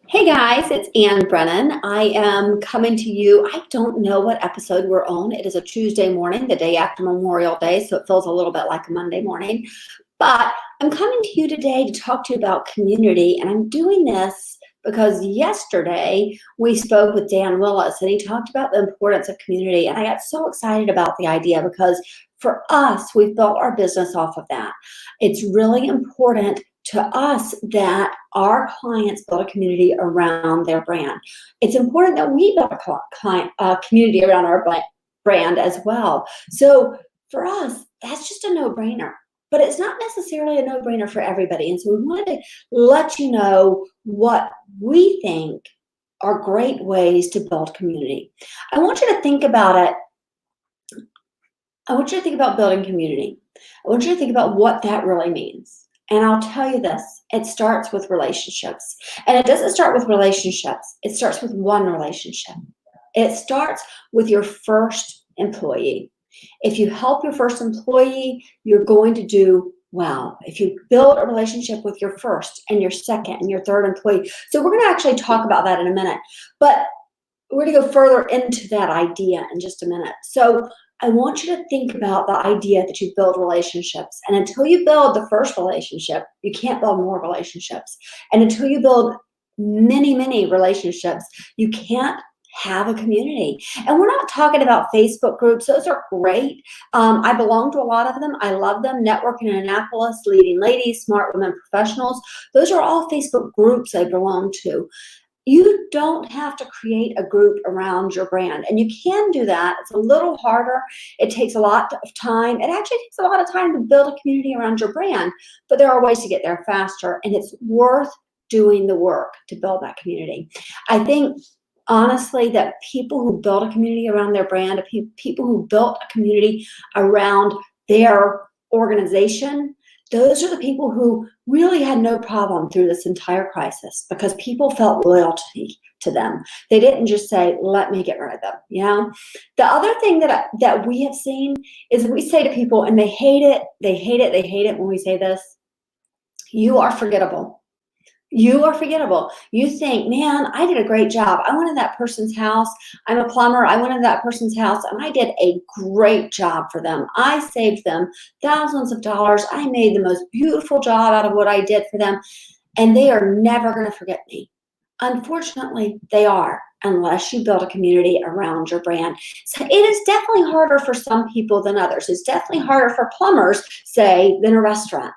Hey guys, it's Ann Brennan. I am coming to you. I don't know what episode we're on. It is a Tuesday morning, the day after Memorial Day, so it feels a little bit like a Monday morning. But I'm coming to you today to talk to you about community, and I'm doing this because yesterday we spoke with Dan Willis, and he talked about the importance of community, and I got so excited about the idea because for us, we've built our business off of that. It's really important to us that our clients build a community around their brand. It's important that we build a community around our brand as well. So for us, that's just a no-brainer. But it's not necessarily a no-brainer for everybody. And so we wanted to let you know what we think are great ways to build community. I want you to think about it. I want you to think about building community. I want you to think about what that really means. And I'll tell you this, it starts with relationships. And it doesn't start with relationships. It starts with one relationship. It starts with your first employee. If you help your first employee, you're going to do well. If you build a relationship with your first and your second and your third employee. So we're going to actually talk about that in a minute. But we're going to go further into that idea in just a minute. So I want you to think about the idea that you build relationships. And until you build the first relationship, you can't build more relationships. And until you build many, many relationships, you can't have a community. And we're not talking about Facebook groups. Those are great. I belong to a lot of them. I love them. Networking in Annapolis, Leading Ladies, Smart Women Professionals. Those are all Facebook groups I belong to. You don't have to create a group around your brand. And you can do that. It's a little harder. It takes a lot of time. It actually takes a lot of time to build a community around your brand. But there are ways to get there faster. And it's worth doing the work to build that community. I think, honestly, that people who build a community around their brand, people who built a community around their organization, those are the people who really had no problem through this entire crisis because people felt loyalty to them. They didn't just say, let me get rid of them, you know? The other thing that we have seen is we say to people, and they hate it when we say this, you are forgettable. You are forgettable. You think, man, I did a great job. I went in that person's house. I'm a plumber. I went into that person's house and I did a great job for them. I saved them thousands of dollars. I made the most beautiful job out of what I did for them. And they are never going to forget me. Unfortunately, they are, unless you build a community around your brand. So it is definitely harder for some people than others. It's definitely harder for plumbers, say, than a restaurant.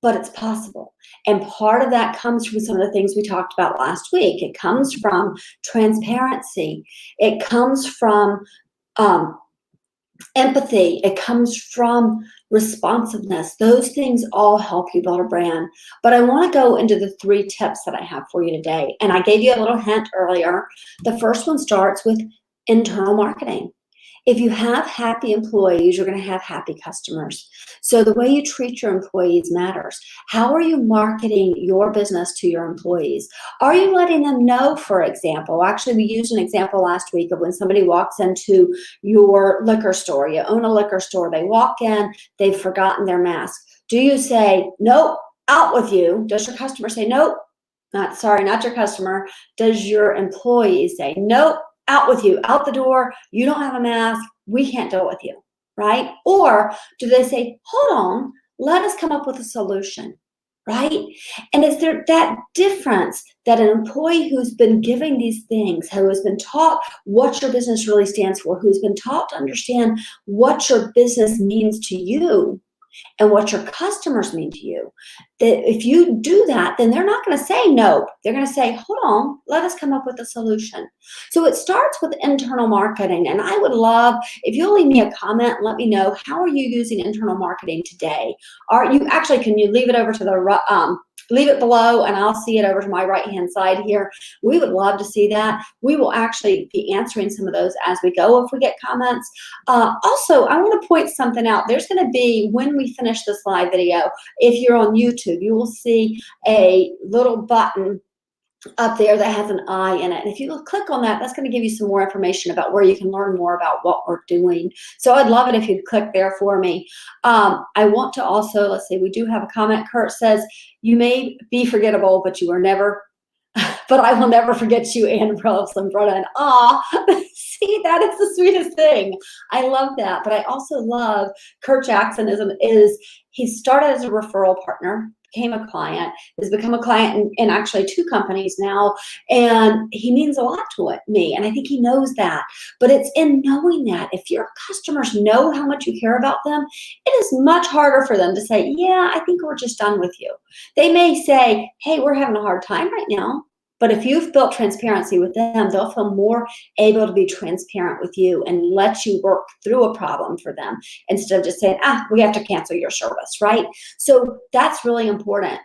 But it's possible. And part of that comes from some of the things we talked about last week. It comes from transparency. It comes from empathy. It comes from responsiveness. Those things all help you build a brand. But I want to go into the 3 tips that I have for you today. And I gave you a little hint earlier. The first one starts with internal marketing. If you have happy employees, you're going to have happy customers. So the way you treat your employees matters. How are you marketing your business to your employees? Are you letting them know, for example, actually we used an example last week of when somebody walks into your liquor store. You own a liquor store. They walk in, they've forgotten their mask. Do you say, nope, out with you? Does your customer say, nope? Not your customer. Does your employee say, nope? Out with you, out the door, you don't have a mask, we can't deal with you, right? Or do they say, hold on, let us come up with a solution, right? And is there that difference that an employee who's been giving these things, who has been taught what your business really stands for, who's been taught to understand what your business means to you, and what your customers mean to you, that if you do that, then they're not going to say no. They're going to say, hold on, let us come up with a solution. So it starts with internal marketing. And I would love, if you'll leave me a comment, let me know, how are you using internal marketing today? Are you actually, can you leave it over to the, leave it below and I'll see it over to my right-hand side here. We would love to see that. We will actually be answering some of those as we go if we get comments. Also, I want to point something out. There's going to be, when we finish this live video, if you're on YouTube, you will see a little button up there that has an eye in it. And if you click on that, that's going to give you some more information about where you can learn more about what we're doing. So I'd love it if you'd click there for me. I want to also, let's see, we do have a comment. Kurt says, you may be forgettable, but you are never but I will never forget you, Ann and Brennan. Aw, see, that is the sweetest thing. I love that. But I also love Kurt Jackson is he started as a referral partner, became a client, has become a client in actually 2 companies now, and he means a lot to me, and I think he knows that. But it's in knowing that if your customers know how much you care about them, it is much harder for them to say, yeah, I think we're just done with you. They may say, hey, we're having a hard time right now. But if you've built transparency with them, they'll feel more able to be transparent with you and let you work through a problem for them instead of just saying, we have to cancel your service, right? So that's really important.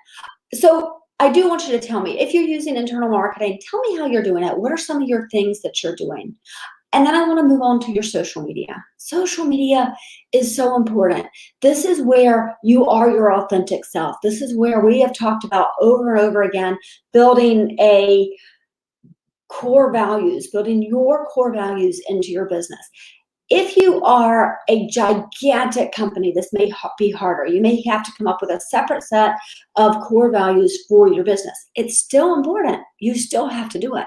So I do want you to tell me, if you're using internal marketing, tell me how you're doing it. What are some of your things that you're doing? And then I want to move on to your social media. Social media is so important. This is where you are your authentic self. This is where we have talked about over and over again, building a core values, building your core values into your business. If you are a gigantic company, this may be harder. You may have to come up with a separate set of core values for your business. It's still important. You still have to do it.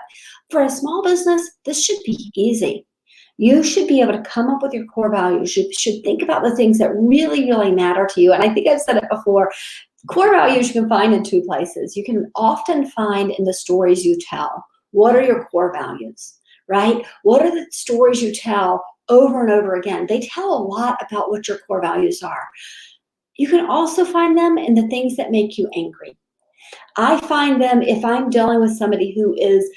For a small business, this should be easy. You should be able to come up with your core values. You should think about the things that really, really matter to you. And I think I've said it before, core values you can find in 2 places. You can often find in the stories you tell. What are your core values, right? What are the stories you tell over and over again? They tell a lot about what your core values are. You can also find them in the things that make you angry. I find them if I'm dealing with somebody who is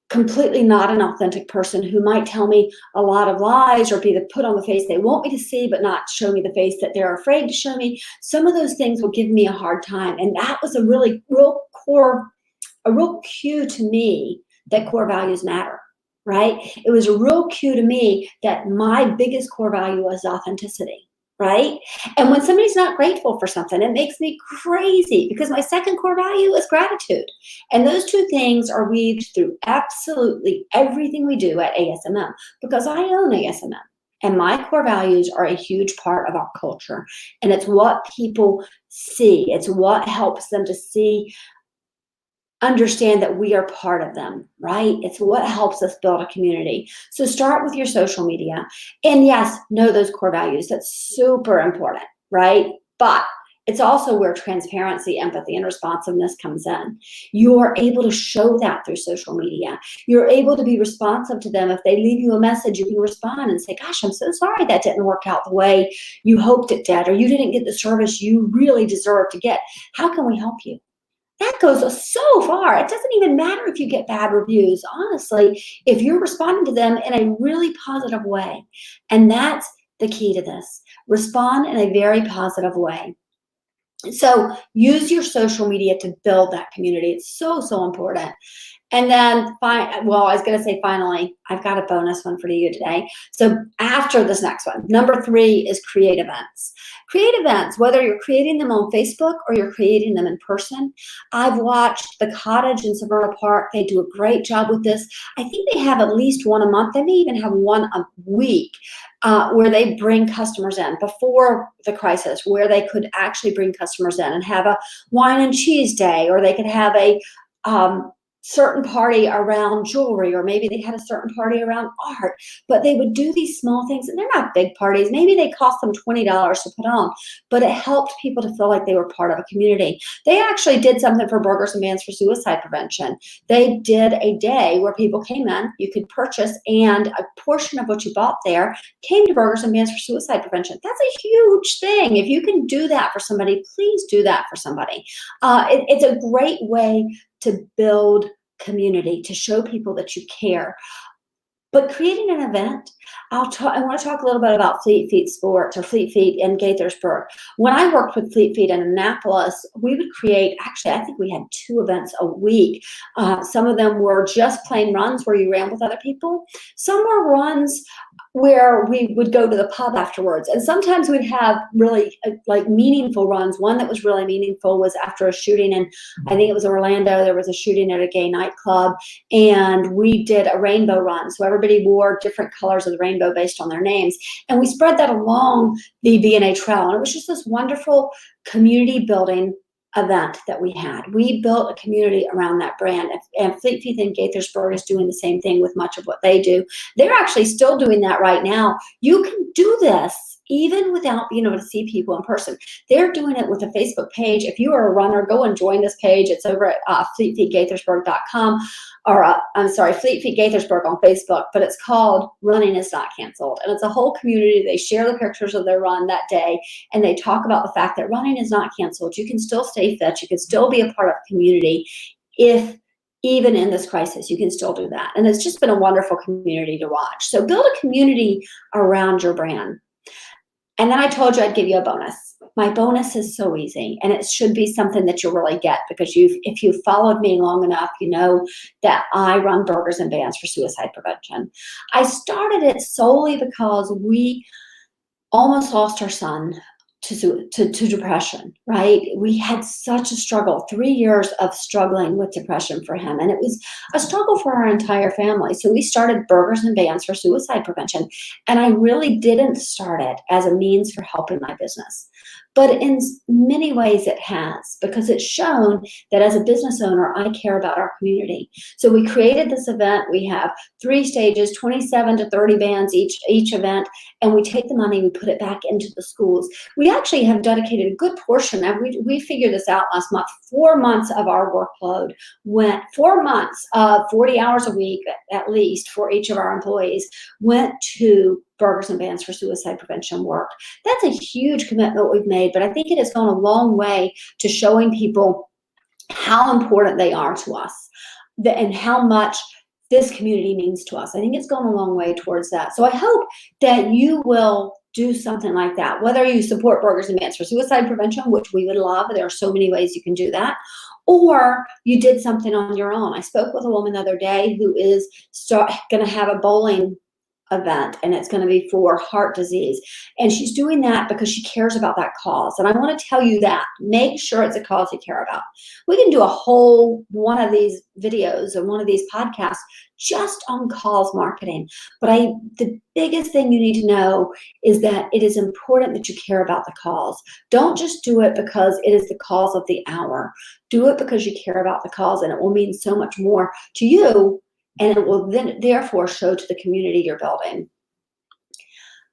completely not an authentic person, who might tell me a lot of lies or be the put on the face they want me to see, but not show me the face that they're afraid to show me. Some of those things will give me a hard time. And that was a real cue to me that core values matter, right? It was a real cue to me that my biggest core value was authenticity, right? And when somebody's not grateful for something, it makes me crazy because my second core value is gratitude. And those 2 things are weaved through absolutely everything we do at ASMM because I own ASMM. And my core values are a huge part of our culture. And it's what people see. It's what helps them to see, understand that we are part of them, right? It's what helps us build a community. So start with your social media. And yes, know those core values. That's super important, right? But it's also where transparency, empathy, and responsiveness comes in. You are able to show that through social media. You're able to be responsive to them. If they leave you a message, you can respond and say, gosh, I'm so sorry that didn't work out the way you hoped it did, or you didn't get the service you really deserve to get. How can we help you? That goes so far. It doesn't even matter if you get bad reviews. Honestly, if you're responding to them in a really positive way. And that's the key to this. Respond in a very positive way. So use your social media to build that community. It's so, so important. And then, I was going to say finally, I've got a bonus one for you today. So after this next one, number 3 is create events. Create events, whether you're creating them on Facebook or you're creating them in person. I've watched The Cottage in Severna Park. They do a great job with this. I think they have at least one a month. They may even have one a week where they bring customers in before the crisis, where they could actually bring customers in and have a wine and cheese day, or they could have a certain party around jewelry, or maybe they had a certain party around art, but they would do these small things, and they're not big parties. Maybe they cost them $20 to put on, but it helped people to feel like they were part of a community. They actually did something for Burgers and Bans for Suicide Prevention. They did a day where people came in, you could purchase, and a portion of what you bought there came to Burgers and Bans for Suicide Prevention. That's a huge thing. If you can do that for somebody, please do that for somebody. It's a great way to build community, to show people that you care. But creating an event, I want to talk a little bit about Fleet Feet Sports, or Fleet Feet in Gaithersburg. When I worked with Fleet Feet in Annapolis, we would create, actually, I think we had 2 events a week. Some of them were just plain runs where you ran with other people. Some were runs where we would go to the pub afterwards. And sometimes we'd have really meaningful runs. One that was really meaningful was after a shooting, and I think it was Orlando. There was a shooting at a gay nightclub, and we did a rainbow run. So everybody wore different colors of the rainbow based on their names. And we spread that along the V&A Trail. And it was just this wonderful community building event that we had. We built a community around that brand, and Fleet Feet in Gaithersburg is doing the same thing with much of what they do. They're actually still doing that right now. You can do this even without being able to see people in person. They're doing it with a Facebook page. If you are a runner, go and join this page. It's over at fleetfeetgaithersburg.com, or I'm sorry, Fleet Feet Gaithersburg on Facebook, but it's called Running is Not Canceled. And it's a whole community. They share the pictures of their run that day, and they talk about the fact that running is not canceled. You can still stay fit. You can still be a part of the community. If even in this crisis, you can still do that. And it's just been a wonderful community to watch. So build a community around your brand. And then I told you I'd give you a bonus. My bonus is so easy, and it should be something that you'll really get, because if you've followed me long enough, you know that I run Burgers and Bands for suicide prevention. I started it solely because we almost lost our son to depression, right? We had such a struggle, 3 years of struggling with depression for him. And it was a struggle for our entire family. So we started Burgers and Bands for suicide prevention. And I really didn't start it as a means for helping my business. But in many ways it has, because it's shown that as a business owner, I care about our community. So we created this event. We have 3 stages, 27 to 30 bands each event, and we take the money, we put it back into the schools. We actually have dedicated a good portion, and we figured this out last month. 4 months of our workload went, 4 months of 40 hours a week at least for each of our employees went to Burgers and Bands for suicide prevention work. That's a huge commitment we've made, but I think it has gone a long way to showing people how important they are to us and how much this community means to us. I think it's gone a long way towards that. So I hope that you will do something like that, whether you support Burgers and Bands for suicide prevention, which we would love. There are so many ways you can do that. Or you did something on your own. I spoke with a woman the other day who is going to have a bowling event, and it's going to be for heart disease. And she's doing that because she cares about that cause. And I want to tell you that. Make sure it's a cause you care about. We can do a whole one of these videos and one of these podcasts just on cause marketing. But the biggest thing you need to know is that it is important that you care about the cause. Don't just do it because it is the cause of the hour. Do it because you care about the cause, and it will mean so much more to you, and it will then therefore show to the community you're building.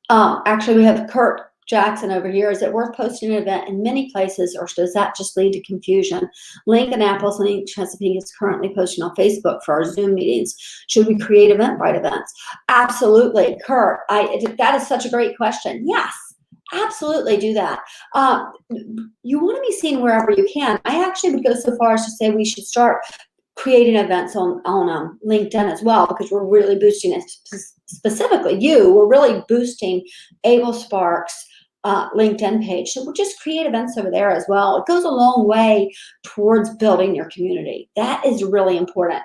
Actually, we have Kurt Jackson over here. Is it worth posting an event in many places, or does that just lead to confusion? Link Annapolis, Link Chesapeake is currently posting on Facebook for our Zoom meetings. Should we create Eventbrite events? Absolutely, Kurt. That is such a great question. Yes. Absolutely do that. You want to be seen wherever you can. I actually would go so far as to say we should start creating events on LinkedIn as well, because we're really boosting it. Specifically, we're really boosting Abel Sparks' LinkedIn page. So we'll just create events over there as well. It goes a long way towards building your community. That is really important.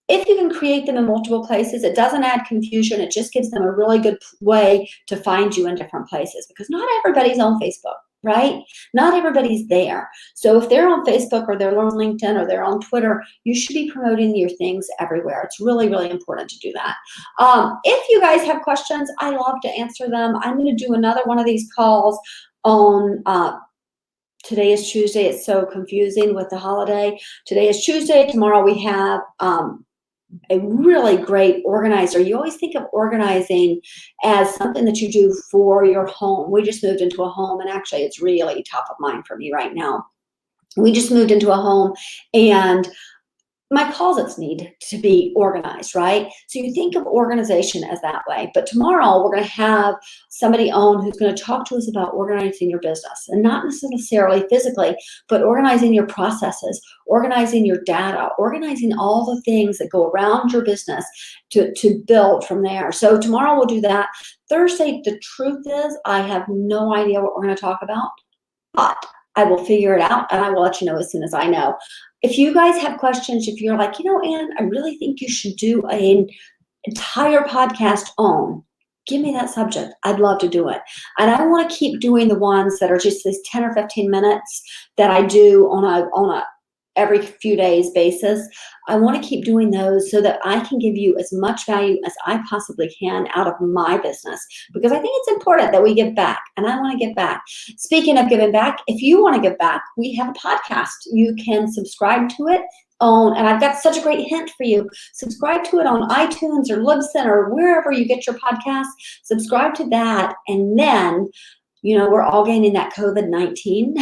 If you can create them in multiple places, it doesn't add confusion. It just gives them a really good way to find you in different places, because not everybody's on Facebook, right? Not everybody's there. So if they're on Facebook, or they're on LinkedIn, or they're on Twitter, you should be promoting your things everywhere. It's really, really important to do that. If you guys have questions, I love to answer them. I'm going to do another one of these calls on today is Tuesday. It's so confusing with the holiday. Today is Tuesday. Tomorrow we have a really great organizer. You always think of organizing as something that you do for your home. We just moved into a home, and actually it's really top of mind for me right now. We just moved into a home, and my closets need to be organized, right? So you think of organization as that way. But tomorrow we're going to have somebody on who's going to talk to us about organizing your business, and not necessarily physically, but organizing your processes, organizing your data, organizing all the things that go around your business to build from there. So tomorrow we'll do that. Thursday, the truth is, I have no idea what we're going to talk about, but I will figure it out, and I will let you know as soon as I know. If you guys have questions, if you're like, Ann, I really think you should do an entire podcast on, give me that subject. I'd love to do it. And I want to keep doing the ones that are just these 10 or 15 minutes that I do on a every few days basis. I want to keep doing those so that I can give you as much value as I possibly can out of my business, because I think it's important that we give back, and I want to give back. Speaking of giving back, if you want to give back, we have a podcast. You can subscribe to it and I've got such a great hint for you. Subscribe to it on iTunes or Libsyn or wherever you get your podcasts. Subscribe to that, and then, we're all gaining that COVID-19.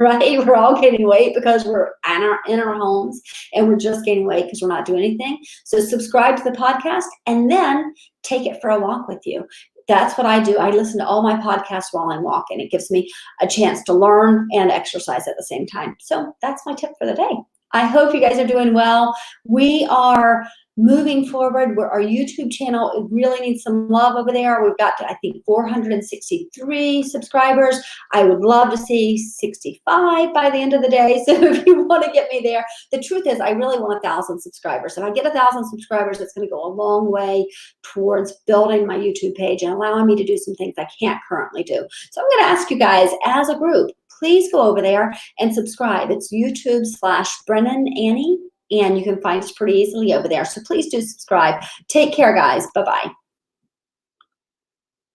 Right? We're all gaining weight because we're in our homes, and we're just gaining weight because we're not doing anything. So subscribe to the podcast and then take it for a walk with you. That's what I do. I listen to all my podcasts while I'm walking. It gives me a chance to learn and exercise at the same time. So that's my tip for the day. I hope you guys are doing well. We are moving forward. Our YouTube channel really needs some love over there. We've got to, I think, 463 subscribers. I would love to see 65 by the end of the day. So if you want to get me there, the truth is I really want 1,000 subscribers. If I get 1,000 subscribers, it's going to go a long way towards building my YouTube page and allowing me to do some things I can't currently do. So I'm going to ask you guys as a group, please go over there and subscribe. It's YouTube/Brennan Annie. And you can find us pretty easily over there. So please do subscribe. Take care, guys. Bye-bye.